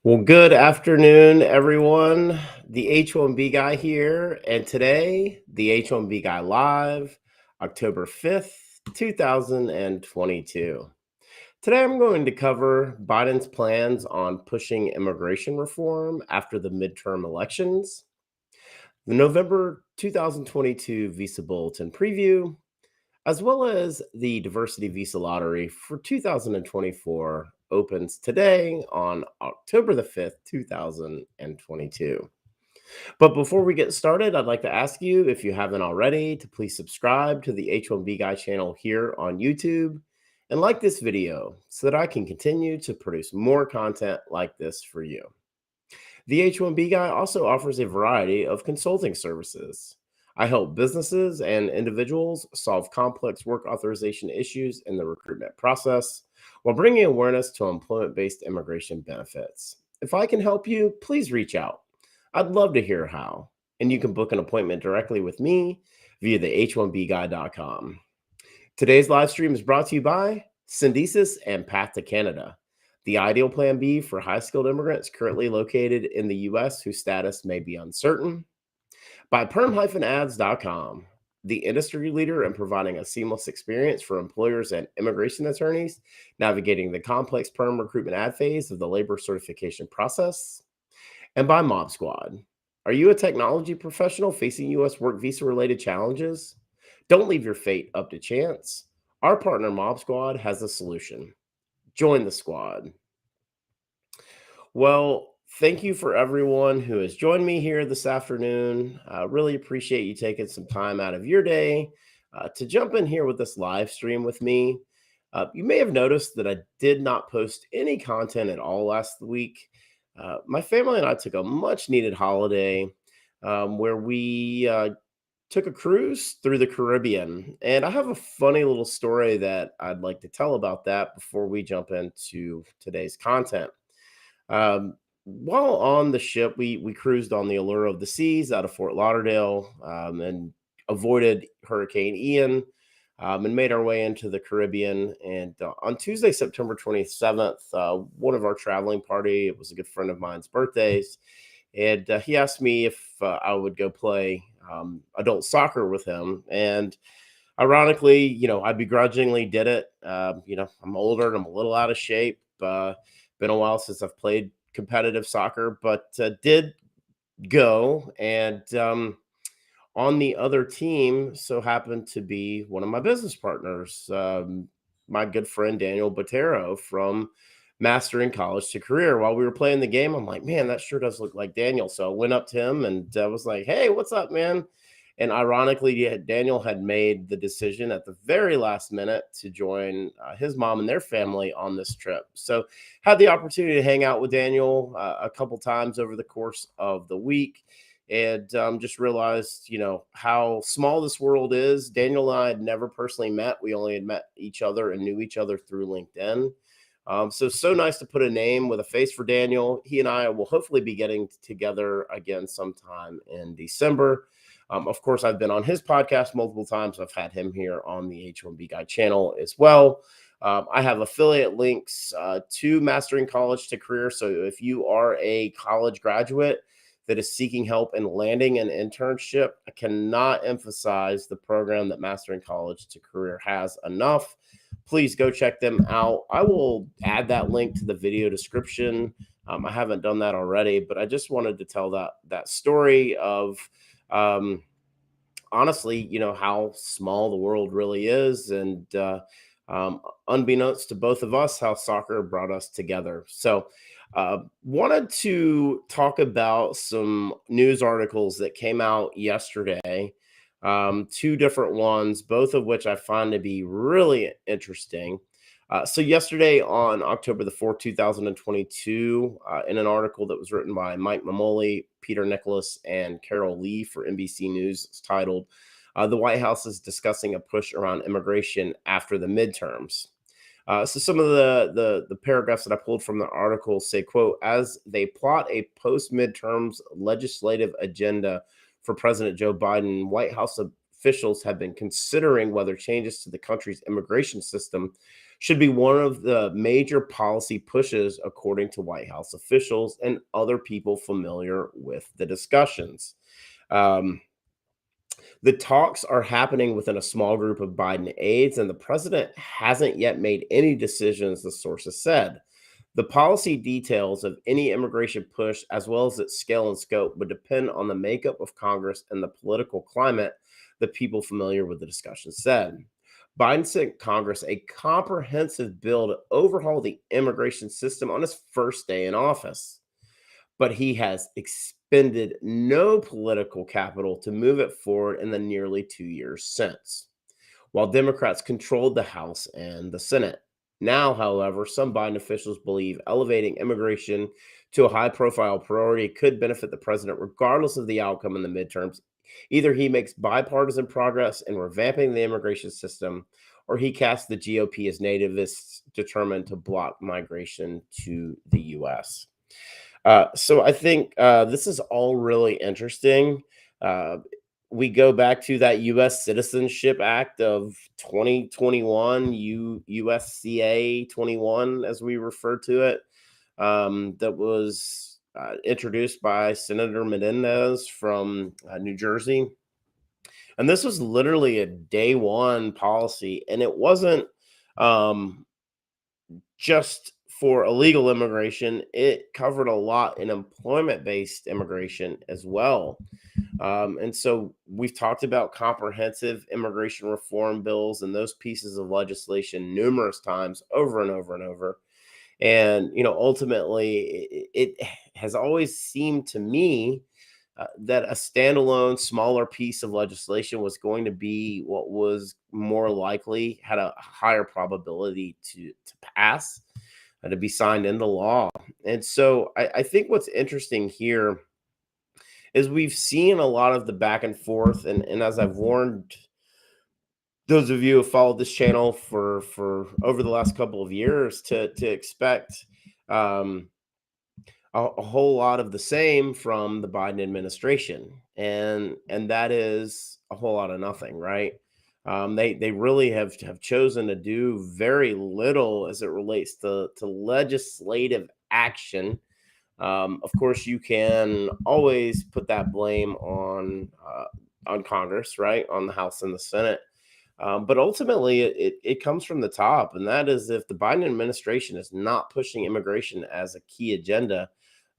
Well, good afternoon, everyone. The H1B Guy here, and today, the H1B Guy Live, October 5th, 2022. Today, I'm going to cover Biden's plans on pushing immigration reform after the midterm elections, the November 2022 Visa Bulletin preview, as well as the Diversity Visa Lottery for 2024 opens today on October the 5th, 2022. But before we get started, I'd like to ask you, if you haven't already, to please subscribe to the H1B Guy channel here on YouTube and like this video so that I can continue to produce more content like this for you. The H1B Guy also offers a variety of consulting services. I help businesses and individuals solve complex work authorization issues in the recruitment process while bringing awareness to employment-based immigration benefits. If I can help you, please reach out. I'd love to hear how, and you can book an appointment directly with me via the h1bguy.com. Today's live stream is brought to you by Syndesis and Path to Canada, the ideal plan B for high-skilled immigrants currently located in the U.S. whose status may be uncertain, by PERM-Ads.com, the industry leader in providing a seamless experience for employers and immigration attorneys navigating the complex PERM recruitment ad phase of the labor certification process, and by Mob Squad. Are you a technology professional facing U.S. work visa-related challenges? Don't leave your fate up to chance. Our partner Mob Squad has a solution. Join the squad. Well, thank you for everyone who has joined me here this afternoon. I really appreciate you taking some time out of your day to jump in here with this live stream with me. You may have noticed that I did not post any content at all last week. My family and I took a much needed holiday where we took a cruise through the Caribbean. And I have a funny little story that I'd like to tell about that before we jump into today's content. While on the ship, we cruised on the Allure of the Seas out of Fort Lauderdale and avoided Hurricane Ian and made our way into the Caribbean. And on Tuesday, September 27th, one of our traveling party, it was a good friend of mine's birthdays, and he asked me if I would go play adult soccer with him. And ironically, I begrudgingly did it. I'm older and I'm a little out of shape. Been a while since I've played competitive soccer, but did go. And on the other team so happened to be one of my business partners, my good friend Daniel Botero from Mastering College to Career. While we were playing the game, I'm like, man, that sure does look like Daniel. So I went up to him and was like, hey, what's up, man? And ironically, Daniel had made the decision at the very last minute to join his mom and their family on this trip. So had the opportunity to hang out with Daniel a couple times over the course of the week, and just realized, how small this world is. Daniel and I had never personally met. We only had met each other and knew each other through LinkedIn. So nice to put a name with a face for Daniel. He and I will hopefully be getting together again sometime in December. Of course, I've been on his podcast multiple times. I've had him here on the H1B Guy channel as well. I have affiliate links to Mastering College to Career. So if you are a college graduate that is seeking help in landing an internship, I cannot emphasize the program that Mastering College to Career has enough. Please go check them out. I will add that link to the video description. I haven't done that already, but I just wanted to tell that story of honestly, how small the world really is, and unbeknownst to both of us, how soccer brought us together. So wanted to talk about some news articles that came out yesterday, two different ones, both of which I find to be really interesting. So yesterday on October the 4th, 2022, in an article that was written by Mike Mamoli, Peter Nicholas, and Carol Lee for NBC News, it's titled, The White House is Discussing a Push Around Immigration After the Midterms. So some of the paragraphs that I pulled from the article say, quote, as they plot a post-midterms legislative agenda for President Joe Biden, White House officials have been considering whether changes to the country's immigration system should be one of the major policy pushes, according to White House officials and other people familiar with the discussions. Um, the talks are happening within a small group of Biden aides, and the president hasn't yet made any decisions, the sources said. The policy details of any immigration push, as well as its scale and scope, would depend on the makeup of Congress and the political climate, the people familiar with the discussion said. Biden sent Congress a comprehensive bill to overhaul the immigration system on his first day in office, but he has expended no political capital to move it forward in the nearly 2 years since, while Democrats controlled the House and the Senate. Now, however, some Biden officials believe elevating immigration to a high profile priority could benefit the president regardless of the outcome in the midterms. Either he makes bipartisan progress in revamping the immigration system, or he casts the GOP as nativists determined to block migration to the U.S. So I think this is all really interesting. Uh, we go back to that U.S. Citizenship Act of 2021, USCA 21, as we refer to it, that was introduced by Senator Menendez from New Jersey. And this was literally a day one policy, and it wasn't um, just for illegal immigration, it covered a lot in employment based immigration as well. And so we've talked about comprehensive immigration reform bills and those pieces of legislation numerous times over and over and over. And, ultimately, it has always seemed to me that a standalone, smaller piece of legislation was going to be what was more likely, had a higher probability to pass, to be signed into law. And so I think what's interesting here is we've seen a lot of the back and forth, and as I've warned those of you who have followed this channel for over the last couple of years, to expect um, a whole lot of the same from the Biden administration, and that is a whole lot of nothing, right? They really have chosen to do very little as it relates to legislative action. Of course, you can always put that blame on Congress, right, on the House and the Senate. But ultimately, it comes from the top, and that is if the Biden administration is not pushing immigration as a key agenda,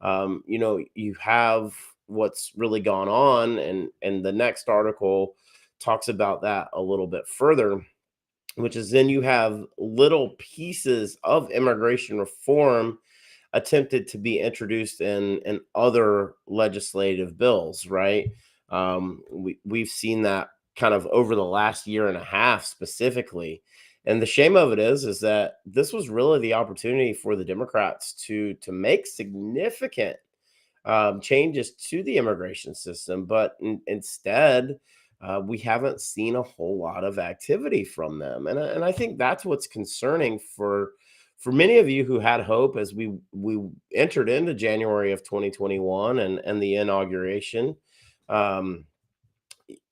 you have what's really gone on, and the next article talks about that a little bit further, which is then you have little pieces of immigration reform attempted to be introduced in other legislative bills, right? We've seen that kind of over the last year and a half specifically. And the shame of it is that this was really the opportunity for the Democrats to make significant changes to the immigration system, but instead, we haven't seen a whole lot of activity from them, and I think that's what's concerning for many of you who had hope as we entered into January of 2021 and the inauguration. Um,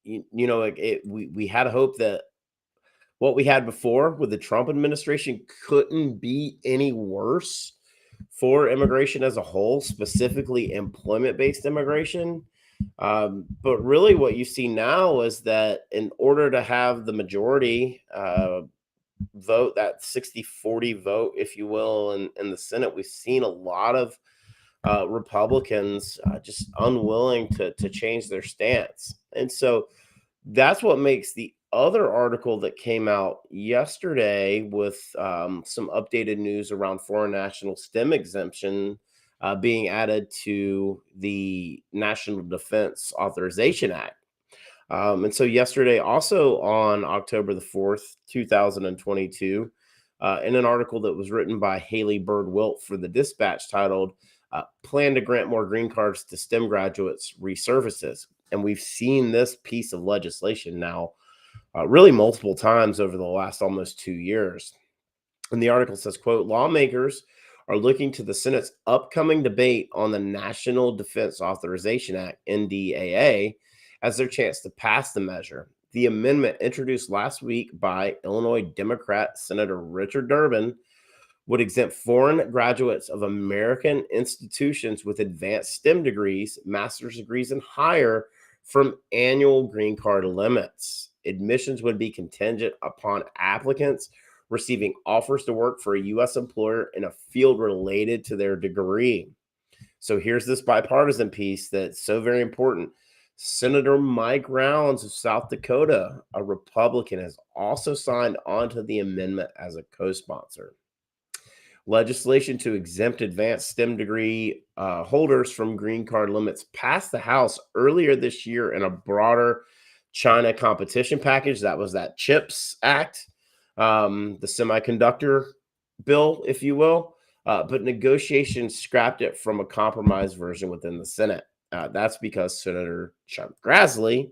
we had hope that what we had before with the Trump administration couldn't be any worse for immigration as a whole, specifically employment based immigration. But really, what you see now is that in order to have the majority vote, that 60-40 vote, if you will, in the Senate, we've seen a lot of Republicans just unwilling to change their stance. And so that's what makes the other article that came out yesterday with some updated news around foreign national STEM exemption being added to the National Defense Authorization Act. And so yesterday, also on October the 4th, 2022, in an article that was written by Haley Bird Wilt for the Dispatch titled, Plan to Grant More Green Cards to STEM Graduates Resurfaces. And we've seen this piece of legislation now really multiple times over the last almost 2 years. And the article says, quote, lawmakers are looking to the Senate's upcoming debate on the National Defense Authorization Act, NDAA, as their chance to pass the measure. the amendment introduced last week by Illinois Democrat Senator Richard Durbin would exempt foreign graduates of American institutions with advanced STEM degrees, master's degrees, and higher from annual green card limits. Admissions would be contingent upon applicants receiving offers to work for a U.S. employer in a field related to their degree. So here's this bipartisan piece that's so very important. Senator Mike Rounds of South Dakota, a Republican, has also signed onto the amendment as a co-sponsor. Legislation to exempt advanced STEM degree holders from green card limits passed the House earlier this year in a broader China competition package. That was that CHIPS Act, the semiconductor bill, if you will. But negotiations scrapped it from a compromise version within the Senate. That's because Senator Chuck Grassley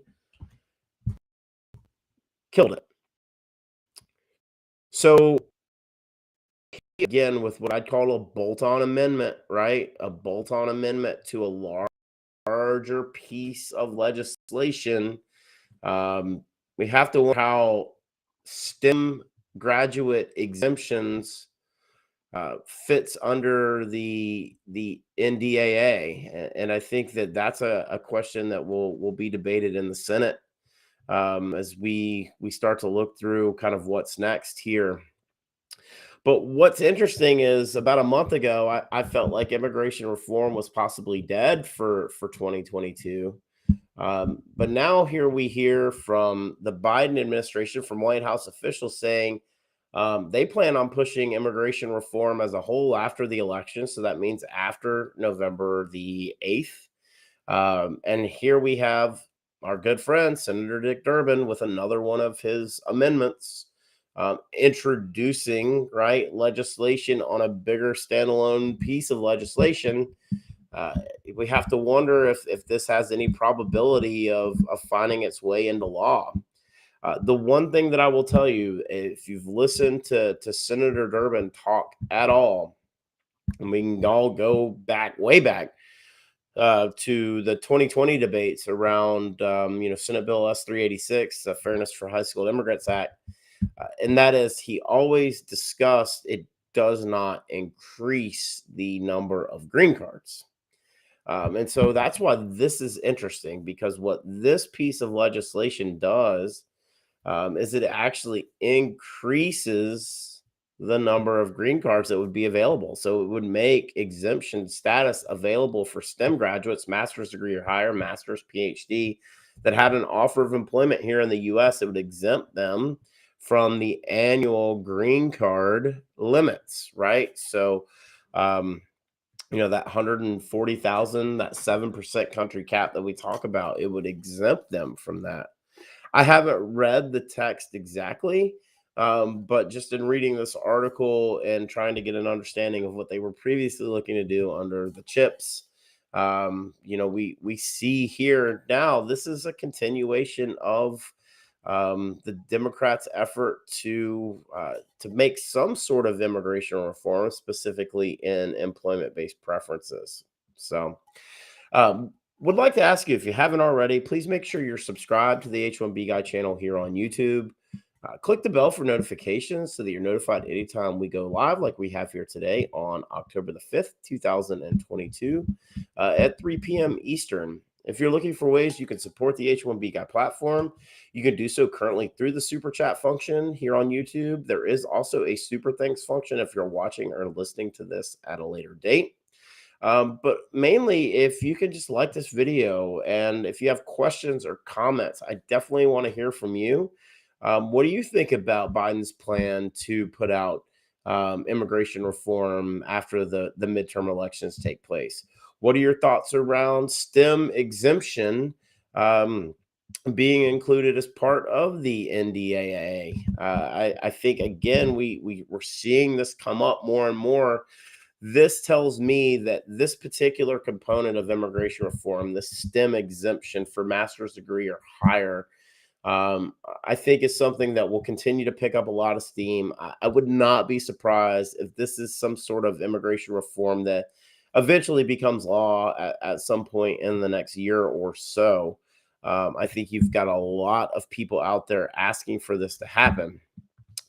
killed it. So again, with what I'd call a bolt-on amendment, right? A bolt-on amendment to a larger piece of legislation. We have to wonder how STEM graduate exemptions fits under the NDAA, and I think that that's a question that will be debated in the Senate as we start to look through kind of what's next here. But what's interesting is about a month ago, I felt like immigration reform was possibly dead for 2022. But now here we hear from the Biden administration, from White House officials saying they plan on pushing immigration reform as a whole after the election. So that means after November the 8th. And here we have our good friend, Senator Dick Durbin, with another one of his amendments introducing legislation on a bigger standalone piece of legislation. We have to wonder if this has any probability of finding its way into law. The one thing that I will tell you, if you've listened to Senator Durbin talk at all, and we can all go back, way back to the 2020 debates around, Senate Bill S-386, the Fairness for High School Immigrants Act, and that is he always discussed it does not increase the number of green cards. And so that's why this is interesting, because what this piece of legislation does is it actually increases the number of green cards that would be available. So it would make exemption status available for STEM graduates, master's degree or higher, master's, PhD, that had an offer of employment here in the U.S. It would exempt them from the annual green card limits, right? So, that 140,000, that 7% country cap that we talk about, it would exempt them from that. I haven't read the text exactly, but just in reading this article and trying to get an understanding of what they were previously looking to do under the CHIPS, we see here now this is a continuation of the Democrats' effort to make some sort of immigration reform, specifically in employment-based preferences. So, would like to ask you, if you haven't already, please make sure you're subscribed to the H1B Guy channel here on YouTube. Click the bell for notifications so that you're notified anytime we go live, like we have here today on October the 5th, 2022 at 3 p.m. Eastern. If you're looking for ways you can support the H1B Guy platform, you can do so currently through the super chat function here on YouTube. There is also a super thanks function if you're watching or listening to this at a later date. But mainly, if you can just like this video, and if you have questions or comments, I definitely want to hear from you. What do you think about Biden's plan to put out immigration reform after the midterm elections take place? What are your thoughts around STEM exemption being included as part of the NDAA? I think, again, we're seeing this come up more and more. This tells me that this particular component of immigration reform, the STEM exemption for master's degree or higher, I think is something that will continue to pick up a lot of steam. I would not be surprised if this is some sort of immigration reform that eventually becomes law at some point in the next year or so. I think you've got a lot of people out there asking for this to happen.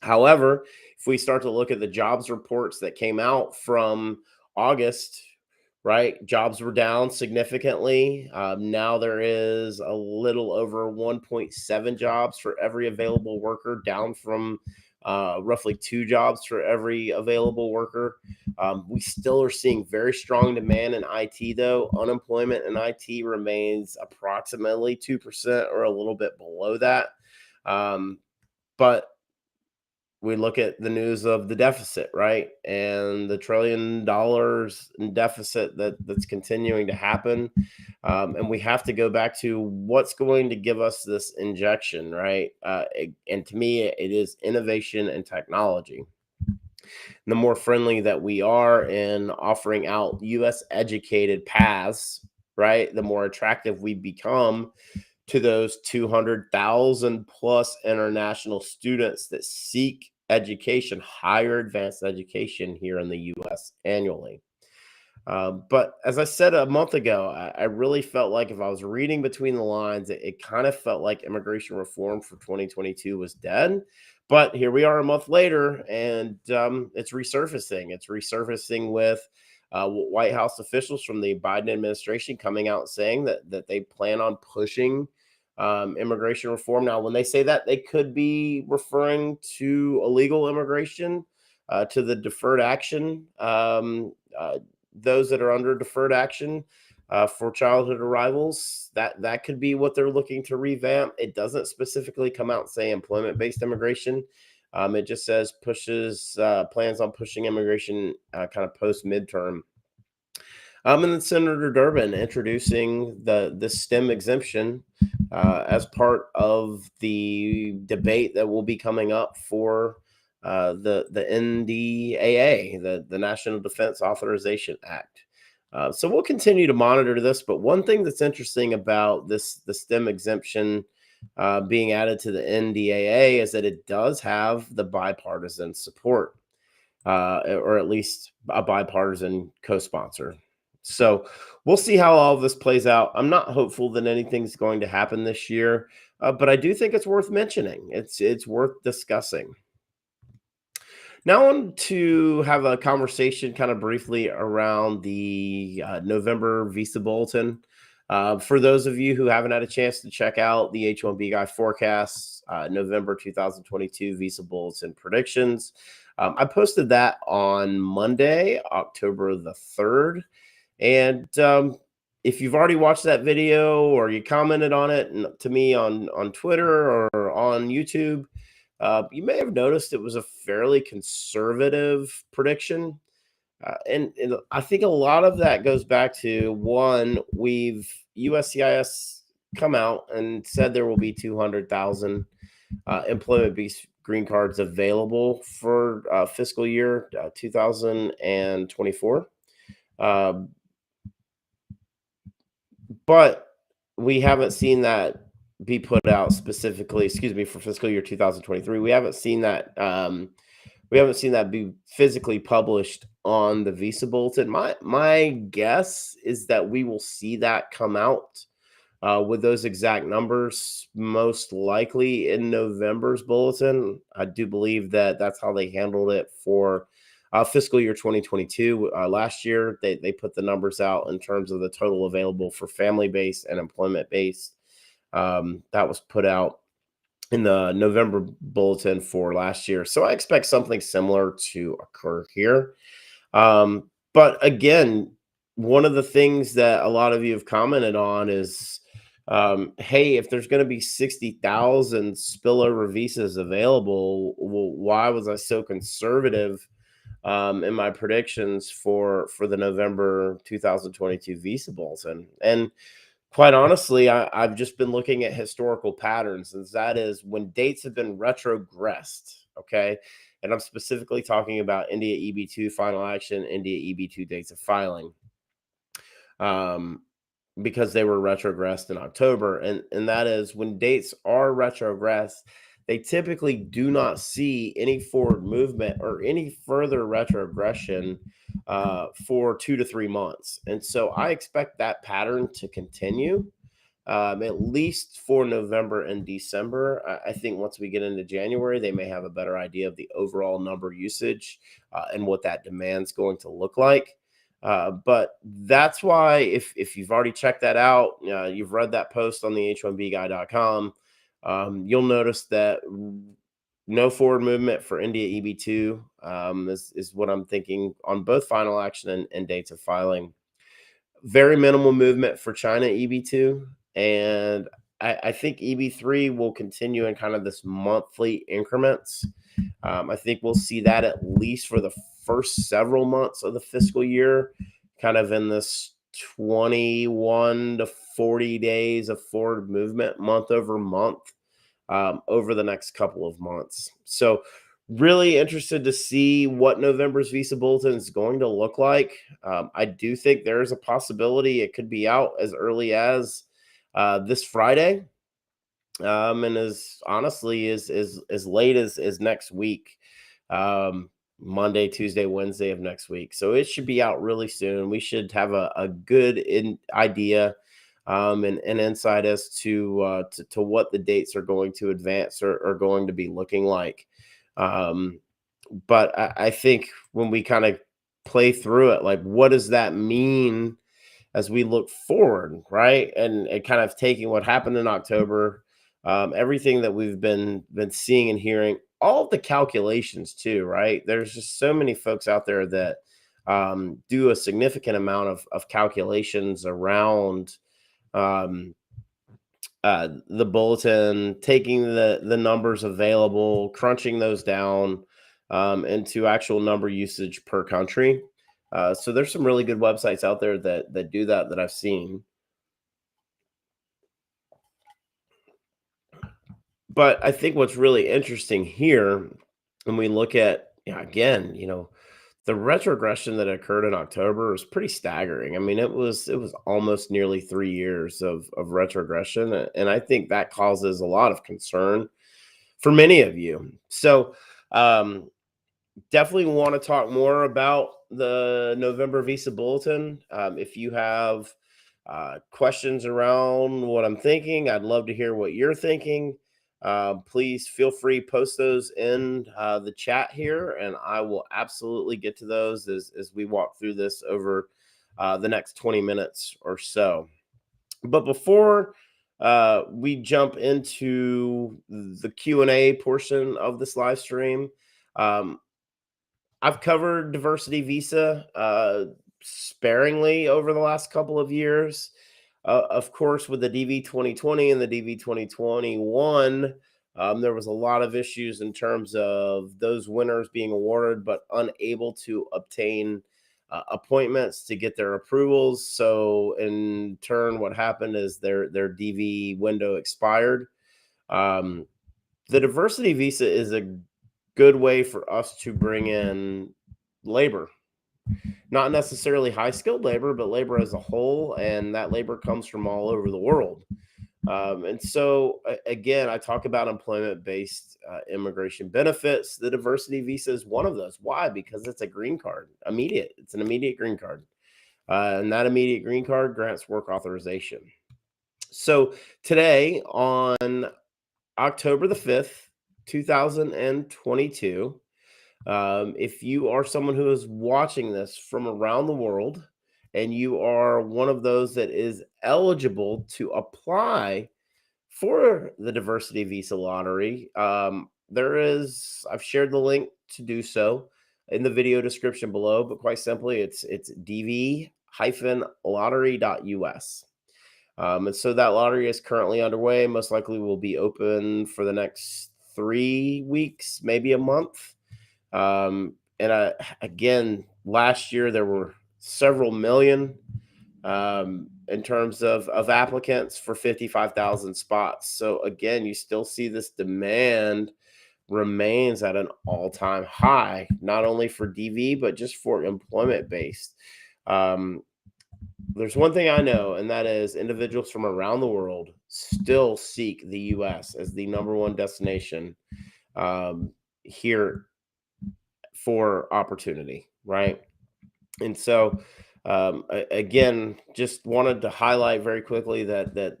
However, if we start to look at the jobs reports that came out from August, right, jobs were down significantly. Now there is a little over 1.7 jobs for every available worker, down from roughly 2 jobs for every available worker. We still are seeing very strong demand in IT, though. Unemployment in IT remains approximately 2% or a little bit below that. But we look at the news of the deficit, right? And the $1 trillion in deficit that's continuing to happen. And we have to go back to what's going to give us this injection, right? And to me, it is innovation and technology. The more friendly that we are in offering out US educated paths, right? The more attractive we become to those 200,000 plus international students that seek education, higher advanced education here in the US annually. But as I said a month ago, I really felt like if I was reading between the lines, it kind of felt like immigration reform for 2022 was dead. But here we are a month later, and it's resurfacing. It's resurfacing with White House officials from the Biden administration coming out saying that they plan on pushing immigration reform. Now, when they say that, they could be referring to illegal immigration, to the deferred action. Those that are under deferred action for childhood arrivals, that could be what they're looking to revamp. It doesn't specifically come out and say employment-based immigration. It just says plans on pushing immigration kind of post midterm. And then Senator Durbin introducing the STEM exemption as part of the debate that will be coming up for the NDAA, the National Defense Authorization Act. So we'll continue to monitor this. But one thing that's interesting about the STEM exemption being added to the NDAA is that it does have the bipartisan support, or at least a bipartisan co-sponsor. So we'll see how all of this plays out. I'm not hopeful that anything's going to happen this year, but I do think it's worth mentioning. It's worth discussing. Now, I want to have a conversation kind of briefly around the November visa bulletin. For those of you who haven't had a chance to check out the H1B Guy forecasts, November 2022 visa bulletin predictions, I posted that on Monday, October the 3rd. And if you've already watched that video or you commented on it to me on Twitter or on YouTube, you may have noticed it was a fairly conservative prediction. And I think a lot of that goes back to one, USCIS come out and said there will be 200,000 employment-based green cards available for fiscal year 2024. But we haven't seen that be put out specifically, excuse me, for fiscal year 2023. We haven't seen that be physically published on the visa bulletin. My guess is that we will see that come out with those exact numbers, most likely in November's bulletin. I do believe that that's how they handled it for fiscal year 2022. Last year, they put the numbers out in terms of the total available for family-based and employment-based. That was put out in the November bulletin for last year. So I expect something similar to occur here. But again, one of the things that a lot of you have commented on is, hey, if there's going to be 60,000 spillover visas available, well, why was I so conservative in my predictions for the November 2022 visa bulletin? And quite honestly, I've just been looking at historical patterns, and that is when dates have been retrogressed, okay? And I'm specifically talking about India EB2 final action, India EB2 dates of filing, because they were retrogressed in October. And that is when dates are retrogressed, they typically do not see any forward movement or any further retrogression for 2 to 3 months. And so I expect that pattern to continue. at least for November and December. I think once we get into January, they may have a better idea of the overall number usage and what that demand's going to look like. But that's why if you've already checked that out, you've read that post on the H1BGuy.com, you'll notice that no forward movement for India EB2 is what I'm thinking on both final action and dates of filing. Very minimal movement for China EB2. And I think EB3 will continue in kind of this monthly increments. I think we'll see that at least for the first several months of the fiscal year, kind of in this 21 to 40 days of forward movement month over month over the next couple of months. So, really interested to see what November's Visa Bulletin is going to look like. I do think there is a possibility it could be out as early as this Friday, and as honestly as late as next week, Monday, Tuesday, Wednesday of next week. So it should be out really soon. We should have a good idea and insight as to what the dates are going to advance or are going to be looking like. But I think when we kind of play through it, like what does that mean as we look forward, right? And kind of taking what happened in October, everything that we've been seeing and hearing, all of the calculations too, right? There's just so many folks out there that do a significant amount of calculations around um, the bulletin, taking the numbers available, crunching those down into actual number usage per country. So there's some really good websites out there that do that I've seen. But I think what's really interesting here, when we look at again, the retrogression that occurred in October was pretty staggering. I mean, it was almost nearly 3 years of retrogression, and I think that causes a lot of concern for many of you. So, um, definitely want to talk more about the November Visa Bulletin. If you have questions around what I'm thinking, I'd love to hear what you're thinking. Please feel free post those in the chat here, and I will absolutely get to those as we walk through this over the next 20 minutes or so. But before we jump into the Q&A portion of this live stream, um, I've covered diversity visa sparingly over the last couple of years. Of course, with the DV 2020 and the DV 2021, there was a lot of issues in terms of those winners being awarded but unable to obtain appointments to get their approvals. So, in turn, what happened is their DV window expired. Um, the diversity visa is a good way for us to bring in labor, not necessarily high skilled labor, but labor as a whole. And that labor comes from all over the world. And so, again, I talk about employment based immigration benefits. The diversity visa is one of those. Why? Because it's a green card, immediate. It's an immediate green card. And that immediate green card grants work authorization. So, today on October the 5th, 2022, if you are someone who is watching this from around the world and you are one of those that is eligible to apply for the diversity visa lottery, I've shared the link to do so in the video description below, but quite simply, it's dv-lottery.us. And so that lottery is currently underway, most likely will be open for the next 3 weeks, maybe a month. And again, last year there were several million in terms of applicants for 55,000 spots. So again, you still see this demand remains at an all-time high, not only for DV, but just for employment based. There's one thing I know, and that is individuals from around the world still seek the US as the number one destination here for opportunity, right? And so, again, just wanted to highlight very quickly that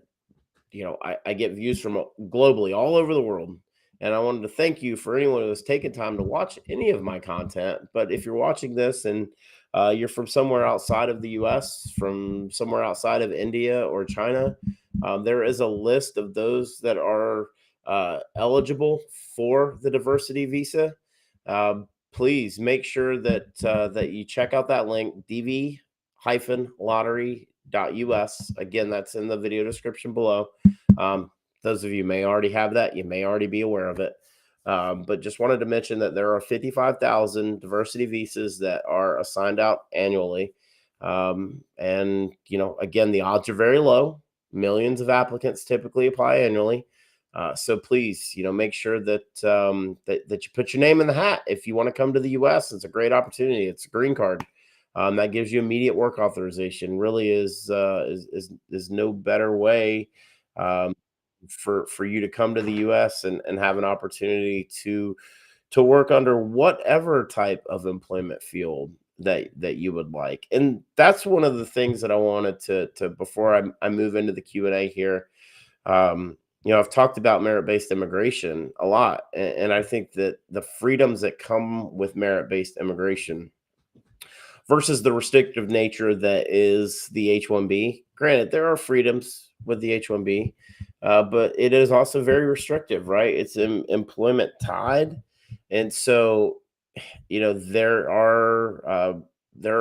I get views from globally all over the world. And I wanted to thank you for anyone who has taken time to watch any of my content. But if you're watching this and you're from somewhere outside of the US, from somewhere outside of India or China, there is a list of those that are eligible for the diversity visa. Please make sure that you check out that link, dv-lottery.us. Again, that's in the video description below. Um, those of you may already have that. You may already be aware of it. But just wanted to mention that there are 55,000 diversity visas that are assigned out annually. And, again, the odds are very low. Millions of applicants typically apply annually. So please, make sure that you put your name in the hat if you want to come to the U.S. It's a great opportunity. It's a green card. That gives you immediate work authorization. Really is no better way um, for you to come to the U.S. and have an opportunity to work under whatever type of employment field that you would like. And that's one of the things that I wanted to before I move into the Q&A here. I've talked about merit-based immigration a lot, and I think that the freedoms that come with merit-based immigration versus the restrictive nature that is the H1B. Granted, there are freedoms with the H1B, but it is also very restrictive, right? It's employment tied, and so there are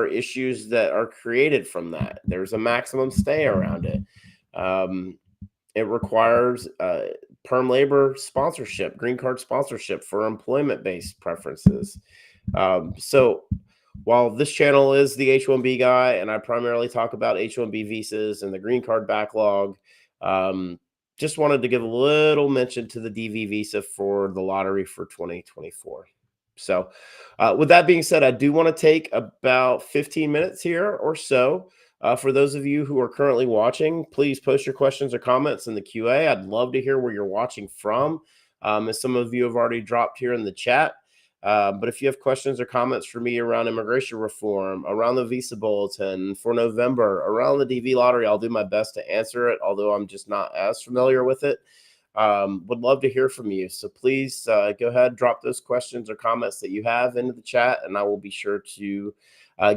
issues that are created from that. There's a maximum stay around it. It requires perm labor sponsorship, green card sponsorship for employment based preferences. So while this channel is the H1B guy, and I primarily talk about H1B visas and the green card backlog, um, just wanted to give a little mention to the DV visa for the lottery for 2024. So, with that being said, I do want to take about 15 minutes here or so. For those of you who are currently watching, please post your questions or comments in the QA. I'd love to hear where you're watching from. As some of you have already dropped here in the chat. But if you have questions or comments for me around immigration reform, around the visa bulletin for November, around the DV lottery, I'll do my best to answer it, although I'm just not as familiar with it. Would love to hear from you. So please go ahead, drop those questions or comments that you have into the chat, and I will be sure to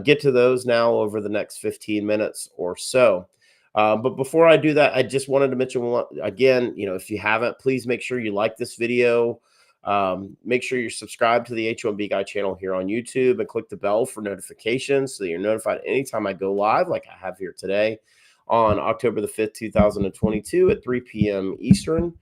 get to those now over the next 15 minutes or so. But before I do that, I just wanted to mention one, again, if you haven't, please make sure you like this video. Make sure you're subscribed to the H1B Guy channel here on YouTube and click the bell for notifications so that you're notified anytime I go live, like I have here today on October the 5th, 2022 at 3 p.m. Eastern.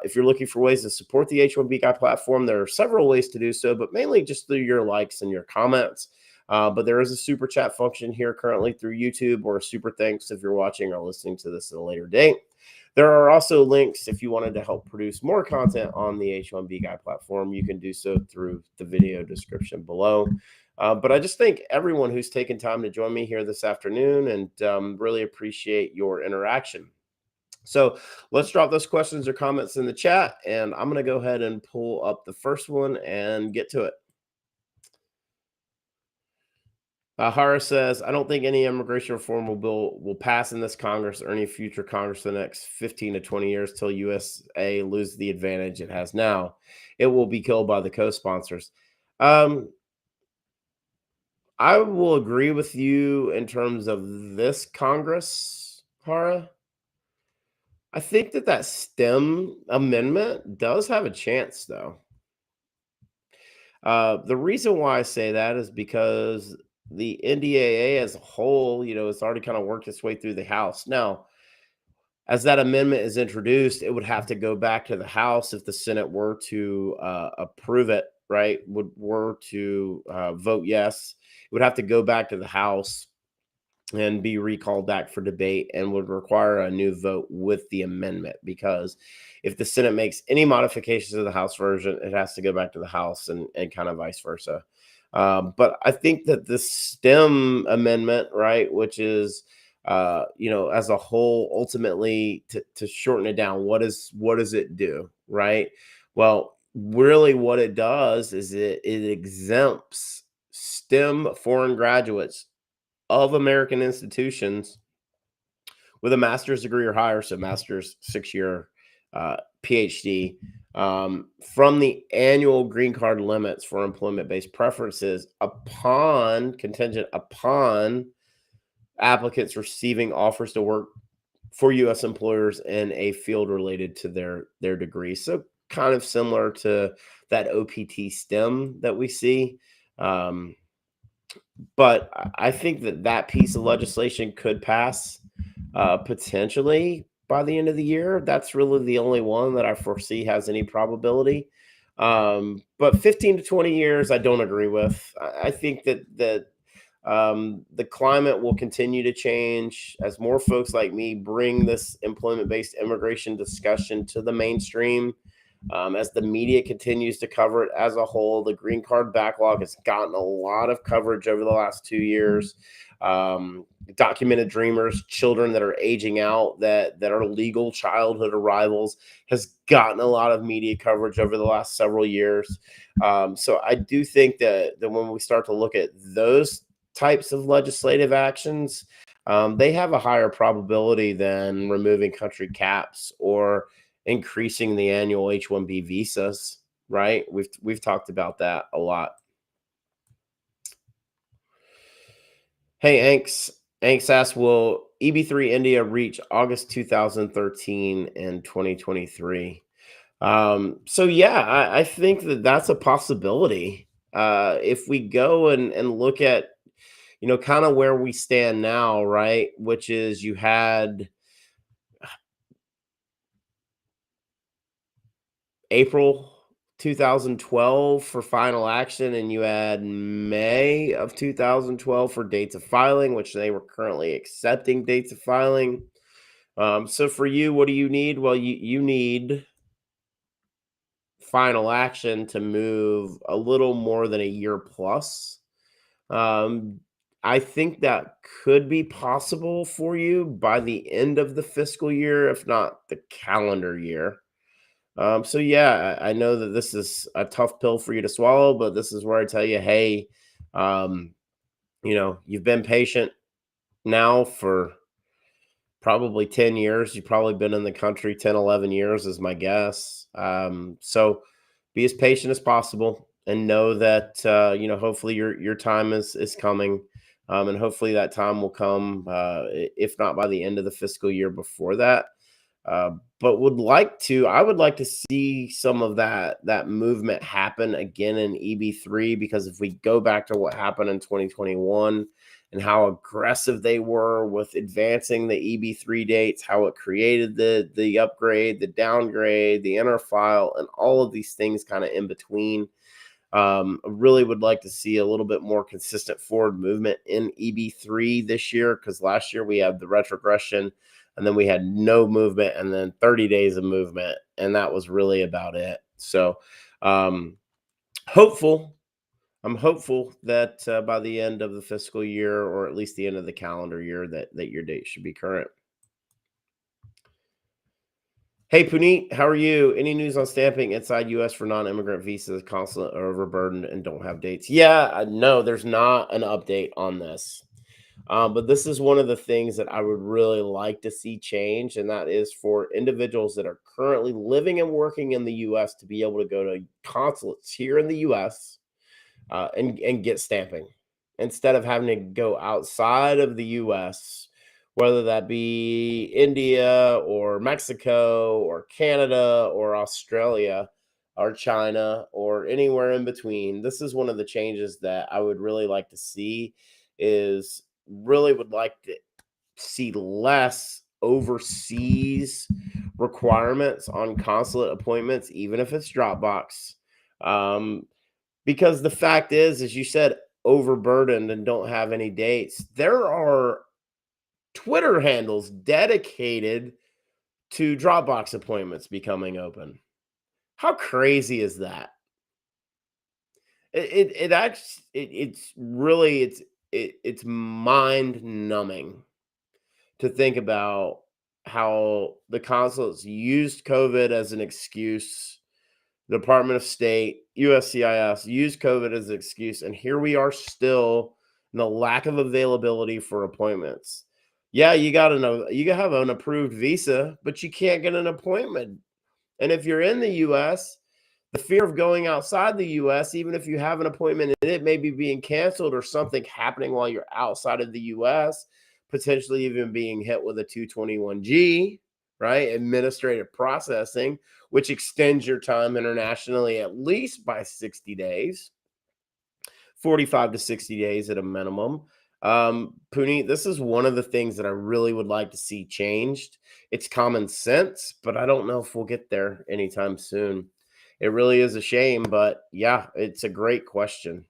If you're looking for ways to support the H1B Guy platform, there are several ways to do so, but mainly just through your likes and your comments. But there is a super chat function here currently through YouTube, or a super thanks if you're watching or listening to this at a later date. There are also links if you wanted to help produce more content on the H1B Guy platform. You can do so through the video description below. But I just thank everyone who's taken time to join me here this afternoon, and really appreciate your interaction. So let's drop those questions or comments in the chat, and I'm going to go ahead and pull up the first one and get to it. Hara says, I don't think any immigration reform bill will pass in this Congress or any future Congress in the next 15 to 20 years till USA loses the advantage it has now. It will be killed by the co-sponsors. I will agree with you in terms of this Congress, Hara. I think that STEM amendment does have a chance, though. The reason why I say that is because the NDAA as a whole, it's already kind of worked its way through the House. Now, as that amendment is introduced, it would have to go back to the House if the Senate were to approve it, right? Were to vote yes. It would have to go back to the House and be recalled back for debate, and would require a new vote with the amendment, because if the Senate makes any modifications to the House version, it has to go back to the House, and kind of vice versa. But I think that the STEM amendment, right, which is as a whole, ultimately to shorten it down, what does it do, right? Well, really what it does is it exempts STEM foreign graduates of American institutions with a master's degree or higher, so master's 6-year PhD, from the annual green card limits for employment-based preferences contingent upon applicants receiving offers to work for U.S. employers in a field related to their degree. So kind of similar to that OPT STEM that we see. But I think that piece of legislation could pass potentially by the end of the year. That's really the only one that I foresee has any probability. But 15 to 20 years, I don't agree with. I think that the climate will continue to change as more folks like me bring this employment-based immigration discussion to the mainstream. As the media continues to cover it as a whole, the green card backlog has gotten a lot of coverage over the last 2 years. Documented dreamers, children that are aging out, that are legal childhood arrivals, has gotten a lot of media coverage over the last several years. So I do think that when we start to look at those types of legislative actions, they have a higher probability than removing country caps or increasing the annual H1B visas, right? We've talked about that a lot. Hey, Anks asks, will EB3 India reach August 2013 and 2023? So yeah, I think that's a possibility. If we go and look at, kind of where we stand now, right? Which is you had April 2012 for final action, and you had May of 2012 for dates of filing, which they were currently accepting dates of filing. So for you, what do you need? Well, you need final action to move a little more than a year plus. Um, I think that could be possible for you by the end of the fiscal year, if not the calendar year. So yeah, I know that this is a tough pill for you to swallow, but this is where I tell you, hey, um, you've been patient now for probably 10 years. You've probably been in the country 10, 11 years is my guess. So be as patient as possible and know that, hopefully your time is coming. And hopefully that time will come, if not by the end of the fiscal year, before that. But I would like to see some of that movement happen again in EB3, because if we go back to what happened in 2021 and how aggressive they were with advancing the EB3 dates, how it created the upgrade, the downgrade, the inner file, and all of these things kind of in between. I really would like to see a little bit more consistent forward movement in EB3 this year, because last year we had the retrogression, and then we had no movement, and then 30 days of movement, and that was really about it. So, um, hopeful. I'm hopeful that by the end of the fiscal year, or at least the end of the calendar year, that your date should be current. Hey, Puneet, how are you? Any news on stamping inside U.S. for non-immigrant visas? Consulate are overburdened and don't have dates. Yeah, no, there's not an update on this. But this is one of the things that I would really like to see change, and that is for individuals that are currently living and working in the U.S. to be able to go to consulates here in the U.S. And get stamping instead of having to go outside of the U.S., whether that be India or Mexico or Canada or Australia or China or anywhere in between. This is one of the changes that I would really like to see. Is really would like to see less overseas requirements on consulate appointments, even if it's Dropbox. Um, because the fact is, as you said, overburdened and don't have any dates. There are Twitter handles dedicated to Dropbox appointments becoming open. How crazy is that? It actually it's really it's mind numbing to think about how the consulates used COVID as an excuse. The Department of State, USCIS used COVID as an excuse, and here we are still in the lack of availability for appointments. Yeah, you have an approved visa, but you can't get an appointment. And if you're in the US, the fear of going outside the US, even if you have an appointment and it may be being canceled or something happening while you're outside of the US, potentially even being hit with a 221G, right? Administrative processing, which extends your time internationally at least by 60 days, 45 to 60 days at a minimum. Puneet, this is one of the things that I really would like to see changed. It's common sense, but I don't know if we'll get there anytime soon. It really is a shame, but yeah, it's a great question.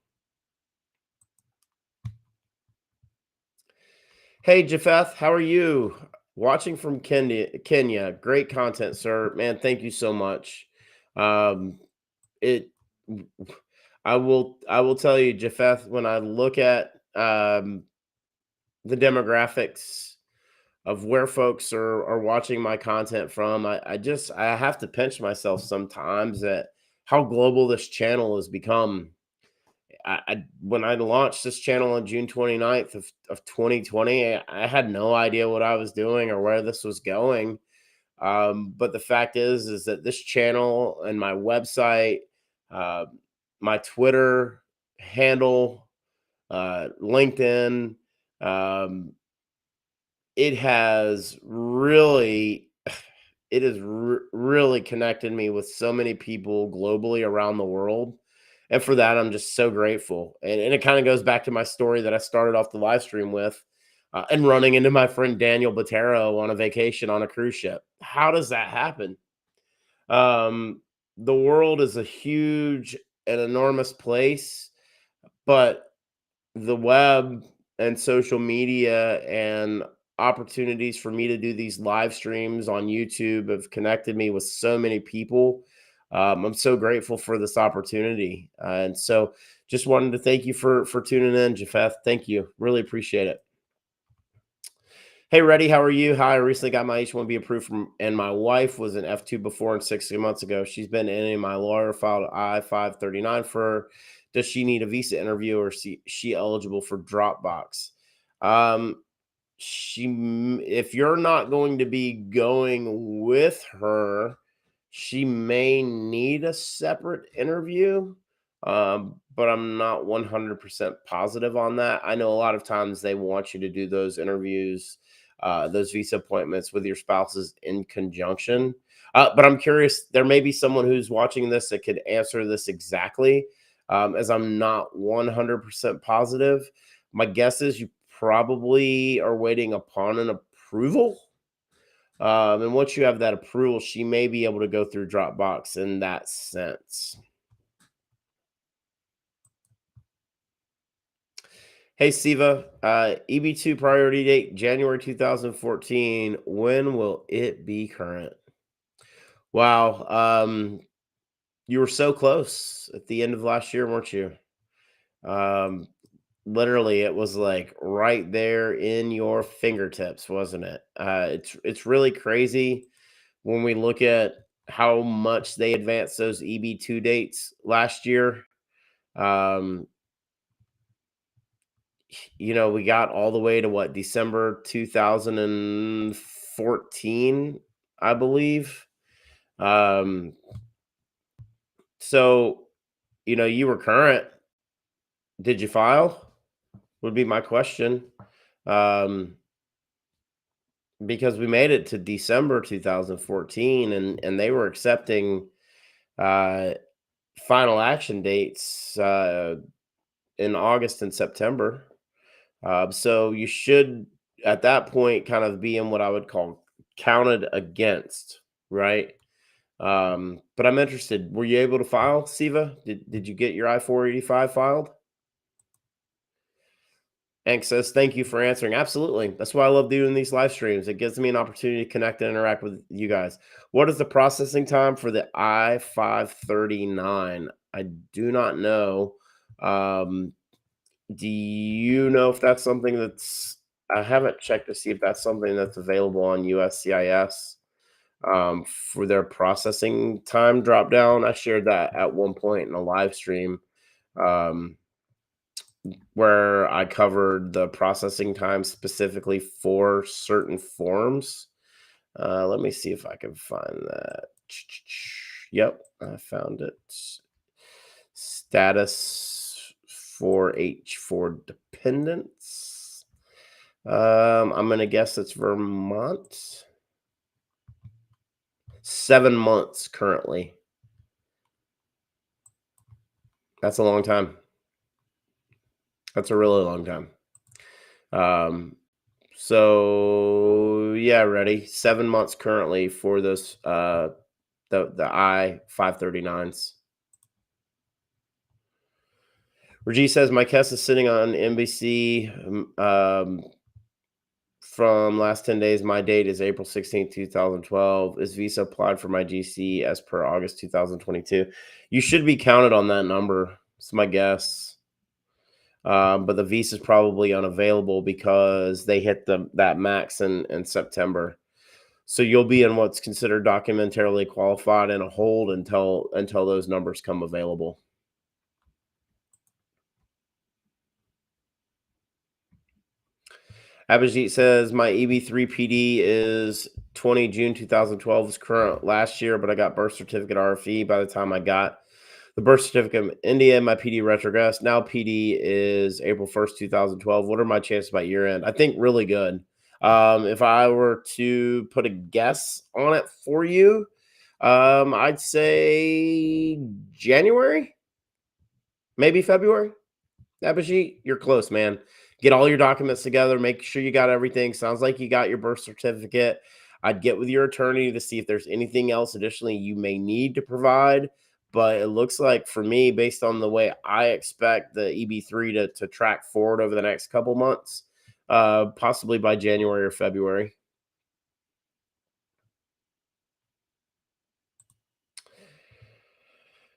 Hey, Japheth, how are you? Watching from Kenya. Great content, sir. Man, thank you so much. Um, it I will tell you, Japheth, when I look at the demographics of where folks are watching my content from, I have to pinch myself sometimes at how global this channel has become. I When I launched this channel on June 29th of 2020, I had no idea what I was doing or where this was going. But the fact is that this channel and my website, uh, my Twitter handle, LinkedIn, um, it has really it has really connected me with so many people globally around the world, and for that I'm just so grateful. And it kind of goes back to my story that I started off the live stream with, and running into my friend Daniel Botero on a vacation on a cruise ship. How does that happen? um the world is a huge and enormous place, but the web and social media and opportunities for me to do these live streams on YouTube have connected me with so many people. I'm so grateful for this opportunity, and so just wanted to thank you for tuning in, Japheth. Thank you, really appreciate it. Hey, Reddy, how are you? Hi, I recently got my H1B approved from, and my wife was an F2 before and 60 months ago. She's been in, and my lawyer filed I-539 for her. Does she need a visa interview or is she eligible for Dropbox? Um, if you're not going to be going with her, she may need a separate interview. But I'm not 100% positive on that. I know a lot of times they want you to do those interviews, those visa appointments with your spouses in conjunction. But I'm curious, there may be someone who's watching this that could answer this exactly, as I'm not 100% positive. My guess is you probably are waiting upon an approval. And once you have that approval, she may be able to go through Dropbox in that sense. Hey, Siva, EB2 priority date, January 2014. When will it be current? Wow. You were so close at the end of last year, weren't you? Um, Literally, it was like right there in your fingertips, wasn't it? It's really crazy when we look at how much they advanced those EB2 dates last year. Um, we got all the way to what, December 2014, I believe. Um, so, you were current. Did you file? Would be my question. Um, because we made it to December 2014, and they were accepting uh final action dates in August and September. So you should, at that point, kind of be in what I would call counted against, right? But I'm interested. Were you able to file, Siva? Did you get your I-485 filed? Hank says, thank you for answering. Absolutely. That's why I love doing these live streams. It gives me an opportunity to connect and interact with you guys. What is the processing time for the I-539? I do not know. Um, Do you know if that's something that's I haven't checked to see if that's something that's available on USCIS, for their processing time drop down. I shared that at one point in a live stream. Um, where I covered the processing time specifically for certain forms. Let me see if I can find that. Yep, I found it. Status for H4 dependents. I'm gonna guess it's Vermont. 7 months currently. That's a long time. That's a really long time. Um, so yeah, ready. 7 months currently for those the I-539s. Rajiv says my Kess is sitting on NBC from last 10 days. My date is April 16th, 2012. Is Visa applied for my GC as per August 2022? You should be counted on that number. It's my guess. But the visa is probably unavailable because they hit that max in September. So you'll be in what's considered documentarily qualified and a hold until those numbers come available. Abhijit says my EB3 PD is 20 June 2012 is current last year, but I got birth certificate RFE by the time I got the birth certificate in India. My PD retrogressed. Now PD is April 1st, 2012. What are my chances by year end? I think really good. If I were to put a guess on it for you, I'd say January, maybe February. Abhijit, you're close, man. Get all your documents together. Make sure you got everything. Sounds like you got your birth certificate. I'd get with your attorney to see if there's anything else additionally you may need to provide. But it looks like for me, based on the way I expect the EB3 to track forward over the next couple months, possibly by January or February.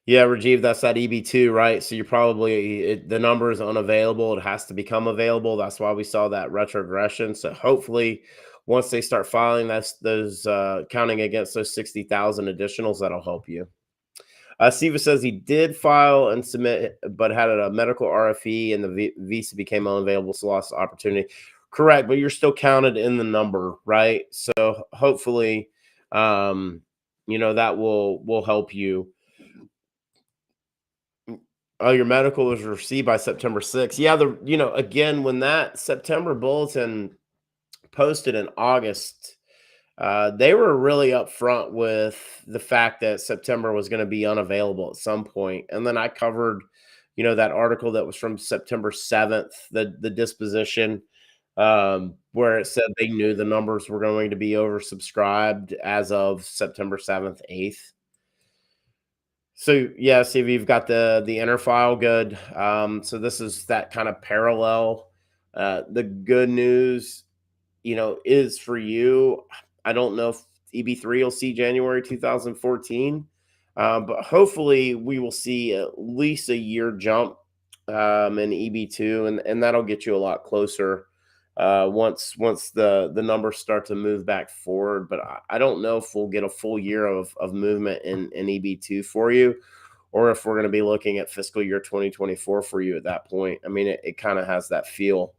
Yeah, Rajiv, that's that EB2, right? So you're probably the number is unavailable. It has to become available. That's why we saw that retrogression. So hopefully, once they start filing, that's those counting against those 60,000 additionals, that'll help you. Siva says he did file and submit, but had a medical RFE and the visa became unavailable, so lost the opportunity. Correct, but you're still counted in the number, right? So hopefully, that will help you. Oh, your medical was received by September 6th. Yeah, again, when that September bulletin posted in August, they were really upfront with the fact that September was going to be unavailable at some point. And then I covered, that article that was from September 7th, the disposition, where it said they knew the numbers were going to be oversubscribed as of September 7th, 8th. So yeah, see if you've got the inner file good. So this is that kind of parallel. The good news, is for you. I don't know if EB3 will see January 2014, but hopefully we will see at least a year jump in EB2, and that'll get you a lot closer once the numbers start to move back forward. But I don't know if we'll get a full year of movement in EB2 for you, or if we're going to be looking at fiscal year 2024 for you at that point. I mean, it kind of has that feel.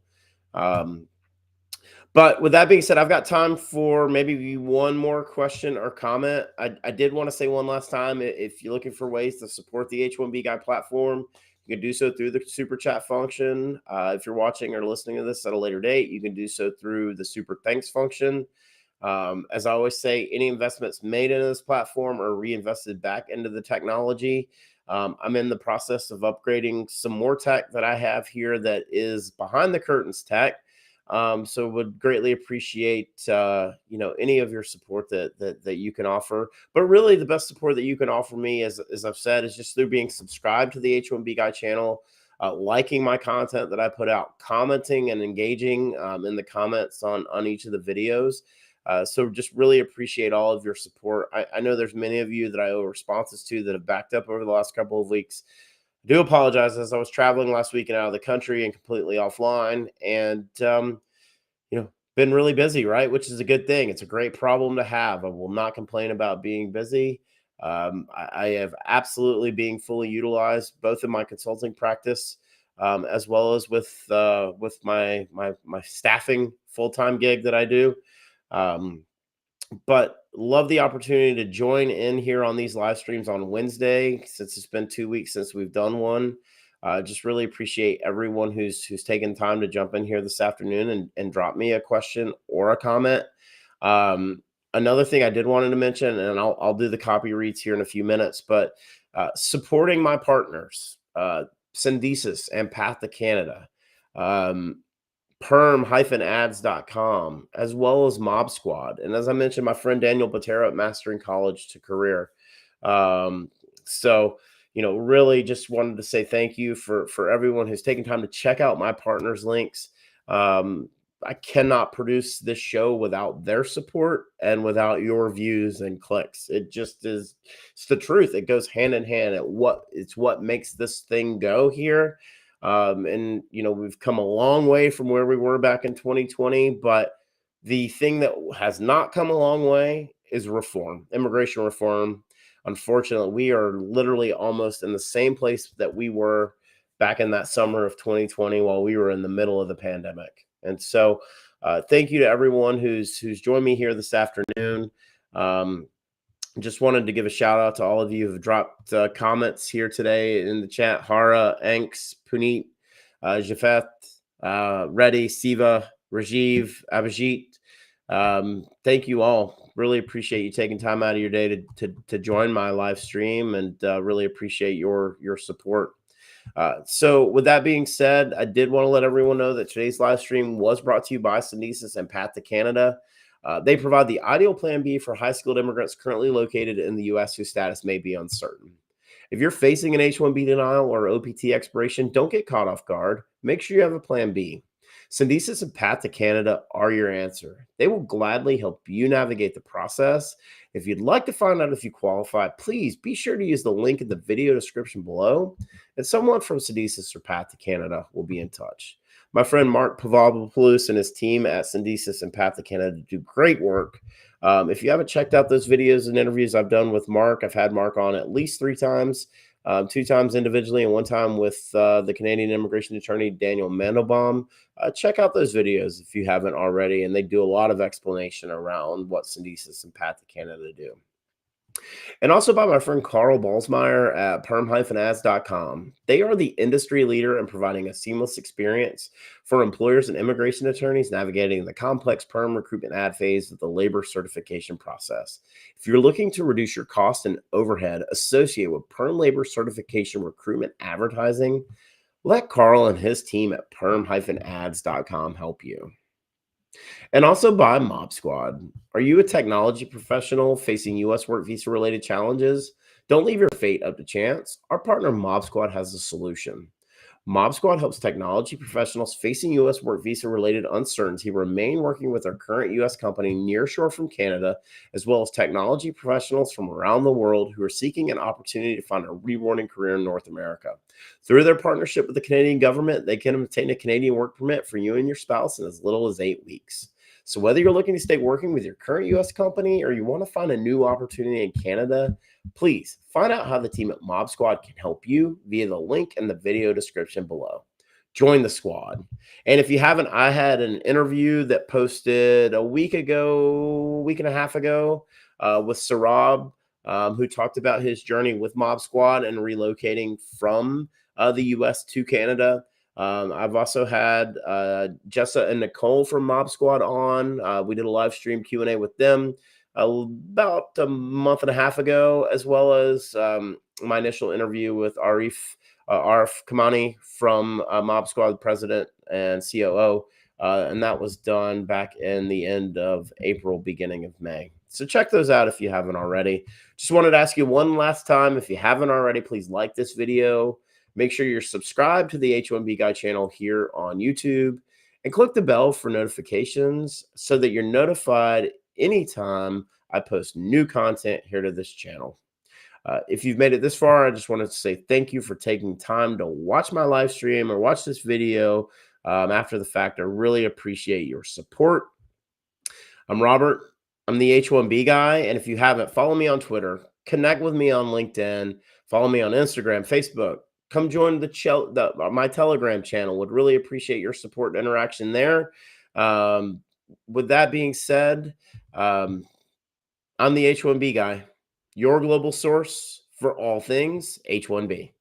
But with that being said, I've got time for maybe one more question or comment. I did want to say one last time, if you're looking for ways to support the H1B Guy platform, you can do so through the super chat function. If you're watching or listening to this at a later date, you can do so through the super thanks function. As I always say, any investments made into this platform are reinvested back into the technology. I'm in the process of upgrading some more tech that I have here that is behind the curtains tech. So would greatly appreciate any of your support that you can offer. But really, the best support that you can offer me, as I've said, is just through being subscribed to the H1B Guy channel, liking my content that I put out, commenting and engaging in the comments on each of the videos. So just really appreciate all of your support. I know there's many of you that I owe responses to that have backed up over the last couple of weeks. I do apologize, as I was traveling last week and out of the country and completely offline, and been really busy, right? Which is a good thing. It's a great problem to have. I will not complain about being busy. I have absolutely being fully utilized both in my consulting practice, as well as with my staffing full-time gig that I do. Um, but love the opportunity to join in here on these live streams on Wednesday, since it's been 2 weeks since we've done one. Just really appreciate everyone who's taken time to jump in here this afternoon and drop me a question or a comment. Um, Another thing I did wanted to mention, and I'll do the copy reads here in a few minutes, but supporting my partners, Syndesis and Path to Canada. Um, PERM-ads.com, as well as Mob Squad. And as I mentioned, my friend Daniel Botero at Mastering College to Career. Um, so, really just wanted to say thank you for everyone who's taken time to check out my partners' links. Um, I cannot produce this show without their support and without your views and clicks. It just is, it's the truth. It goes hand in hand. It's what makes this thing go here. And we've come a long way from where we were back in 2020, but the thing that has not come a long way is reform, immigration reform. Unfortunately, we are literally almost in the same place that we were back in that summer of 2020 while we were in the middle of the pandemic. And so, thank you to everyone who's joined me here this afternoon. Um, just wanted to give a shout out to all of you who've dropped comments here today in the chat. Hara, Anks, Puneet, Jafet, Reddy, Siva, Rajiv, Abhijit. Thank you all. Really appreciate you taking time out of your day to join my live stream, and really appreciate your support. So with that being said, I did want to let everyone know that today's live stream was brought to you by Syndesis and Path to Canada. They provide the ideal plan B for high-skilled immigrants currently located in the U.S. whose status may be uncertain. If you're facing an H-1B denial or OPT expiration, don't get caught off guard. Make sure you have a plan B. Syndesis and Path to Canada are your answer. They will gladly help you navigate the process. If you'd like to find out if you qualify, please be sure to use the link in the video description below, and someone from Syndesis or Path to Canada will be in touch. My friend Mark Pavlopoulos and his team at Syndesis and Path to Canada do great work. If you haven't checked out those videos and interviews I've done with Mark, I've had Mark on at least 3 times, 2 times individually and 1 time with the Canadian immigration attorney, Daniel Mandelbaum. Check out those videos if you haven't already, and they do a lot of explanation around what Syndesis and Path to Canada do. And also by my friend Carl Balsmeyer at PERM-ads.com. They are the industry leader in providing a seamless experience for employers and immigration attorneys navigating the complex PERM recruitment ad phase of the labor certification process. If you're looking to reduce your cost and overhead associated with PERM labor certification recruitment advertising, let Carl and his team at PERM-ads.com help you. And also by Mob Squad. Are you a technology professional facing U.S. work visa related challenges? Don't leave your fate up to chance. Our partner Mob Squad has a solution. Mob Squad helps technology professionals facing U.S. work visa related uncertainty remain working with our current U.S. company nearshore from Canada, as well as technology professionals from around the world who are seeking an opportunity to find a rewarding career in North America. Through their partnership with the Canadian government, they can obtain a Canadian work permit for you and your spouse in as little as 8 weeks. So whether you're looking to stay working with your current U.S. company or you want to find a new opportunity in Canada, please find out how the team at Mob Squad can help you via the link in the video description below. Join the squad. And if you haven't, I had an interview that posted a week and a half ago with Sarab, who talked about his journey with Mob Squad and relocating from the U.S. to Canada. I've also had Jessa and Nicole from Mob Squad on. We did a live stream Q&A with them about a month and a half ago, as well as my initial interview with Arif Kamani from Mob Squad president and COO. And that was done back in the end of April, beginning of May. So check those out if you haven't already. Just wanted to ask you one last time, if you haven't already, please like this video. Make sure you're subscribed to the H1B Guy channel here on YouTube and click the bell for notifications so that you're notified anytime I post new content here to this channel. If you've made it this far, I just wanted to say thank you for taking time to watch my live stream or watch this video after the fact. I really appreciate your support. I'm Robert. I'm the H1B Guy. And if you haven't, follow me on Twitter, connect with me on LinkedIn, follow me on Instagram, Facebook, come join my Telegram channel. Would really appreciate your support and interaction there. Um, with that being said, um, I'm the H1B guy, your global source for all things H1B.